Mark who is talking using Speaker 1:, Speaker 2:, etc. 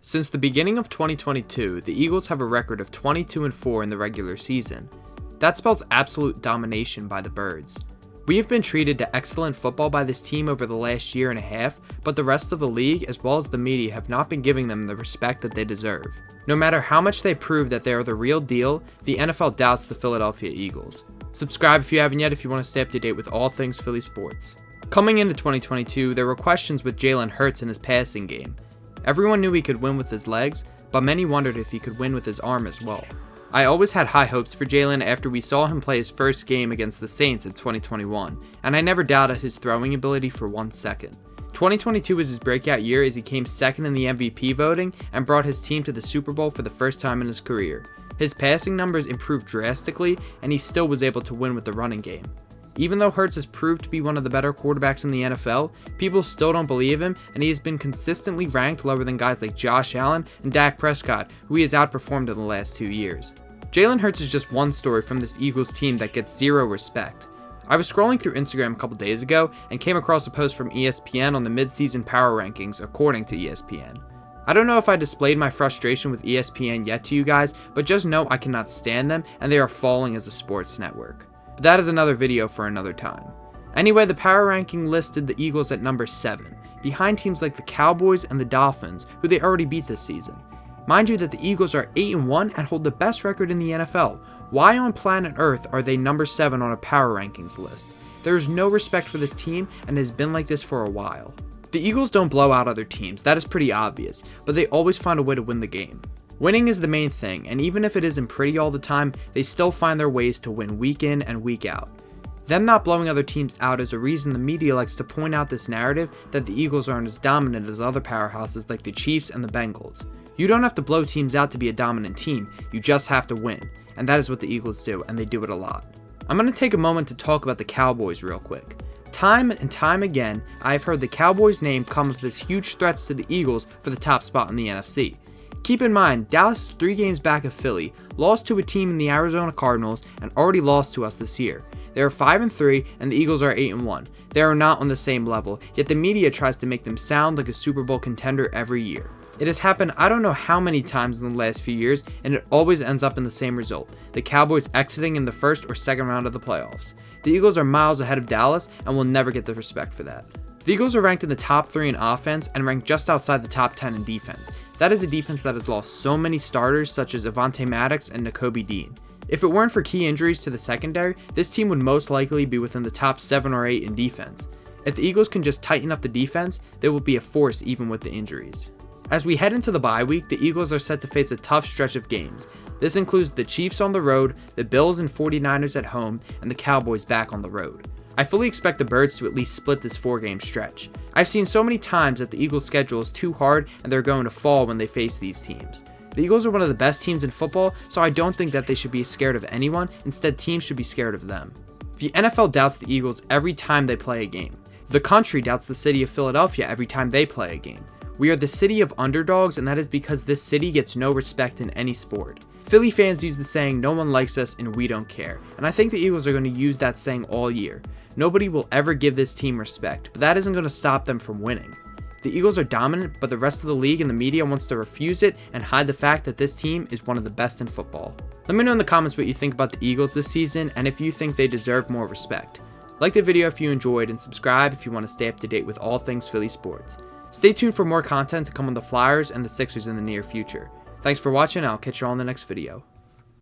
Speaker 1: Since the beginning of 2022, the Eagles have a record of 22-4 in the regular season. That spells absolute domination by the Birds. We have been treated to excellent football by this team over the last year and a half, but the rest of the league as well as the media have not been giving them the respect that they deserve. No matter how much they prove that they are the real deal, the NFL doubts the Philadelphia Eagles. Subscribe if you haven't yet if you want to stay up to date with all things Philly sports. Coming into 2022, there were questions with Jalen Hurts in his passing game. Everyone knew he could win with his legs, but many wondered if he could win with his arm as well. I always had high hopes for Jalen after we saw him play his first game against the Saints in 2021, and I never doubted his throwing ability for 1 second. 2022 was his breakout year as he came second in the MVP voting and brought his team to the Super Bowl for the first time in his career. His passing numbers improved drastically, and he still was able to win with the running game. Even though Hurts has proved to be one of the better quarterbacks in the NFL, people still don't believe him, and he has been consistently ranked lower than guys like Josh Allen and Dak Prescott, who he has outperformed in the last 2 years. Jalen Hurts is just one story from this Eagles team that gets zero respect. I was scrolling through Instagram a couple days ago and came across a post from ESPN on the midseason power rankings according to ESPN. I don't know if I displayed my frustration with ESPN yet to you guys, but just know I cannot stand them and they are falling as a sports network. But that is another video for another time. Anyway, the power ranking listed the Eagles at number 7, behind teams like the Cowboys and the Dolphins, who they already beat this season. Mind you that the Eagles are 8-1 and hold the best record in the NFL. Why on planet Earth are they number 7 on a power rankings list? There is no respect for this team and has been like this for a while. The Eagles don't blow out other teams, that is pretty obvious, but they always find a way to win the game. Winning is the main thing, and even if it isn't pretty all the time, they still find their ways to win week in and week out. Them not blowing other teams out is a reason the media likes to point out this narrative that the Eagles aren't as dominant as other powerhouses like the Chiefs and the Bengals. You don't have to blow teams out to be a dominant team, you just have to win, and that is what the Eagles do, and they do it a lot. I'm going to take a moment to talk about the Cowboys real quick. Time and time again, I've heard the Cowboys' name come up as huge threats to the Eagles for the top spot in the NFC. Keep in mind, Dallas is 3 games back of Philly, lost to a team in the Arizona Cardinals, and already lost to us this year. They are 5-3, and the Eagles are 8-1. They are not on the same level, yet the media tries to make them sound like a Super Bowl contender every year. It has happened I don't know how many times in the last few years, and it always ends up in the same result, the Cowboys exiting in the first or second round of the playoffs. The Eagles are miles ahead of Dallas, and will never get the respect for that. The Eagles are ranked in the top 3 in offense, and ranked just outside the top 10 in defense. That is a defense that has lost so many starters such as Avonte Maddox and Nakobe Dean. If it weren't for key injuries to the secondary, this team would most likely be within the top 7 or 8 in defense. If the Eagles can just tighten up the defense, they will be a force even with the injuries. As we head into the bye week, the Eagles are set to face a tough stretch of games. This includes the Chiefs on the road, the Bills and 49ers at home, and the Cowboys back on the road. I fully expect the Birds to at least split this 4-game stretch. I've seen so many times that the Eagles' schedule is too hard and they're going to fall when they face these teams. The Eagles are one of the best teams in football, so I don't think that they should be scared of anyone, instead teams should be scared of them. The NFL doubts the Eagles every time they play a game. The country doubts the city of Philadelphia every time they play a game. We are the city of underdogs, and that is because this city gets no respect in any sport. Philly fans use the saying, "No one likes us and we don't care," and I think the Eagles are going to use that saying all year. Nobody will ever give this team respect, but that isn't going to stop them from winning. The Eagles are dominant, but the rest of the league and the media wants to refuse it and hide the fact that this team is one of the best in football. Let me know in the comments what you think about the Eagles this season and if you think they deserve more respect. Like the video if you enjoyed, and subscribe if you want to stay up to date with all things Philly sports. Stay tuned for more content to come on the Flyers and the Sixers in the near future. Thanks for watching, and I'll catch you all in the next video.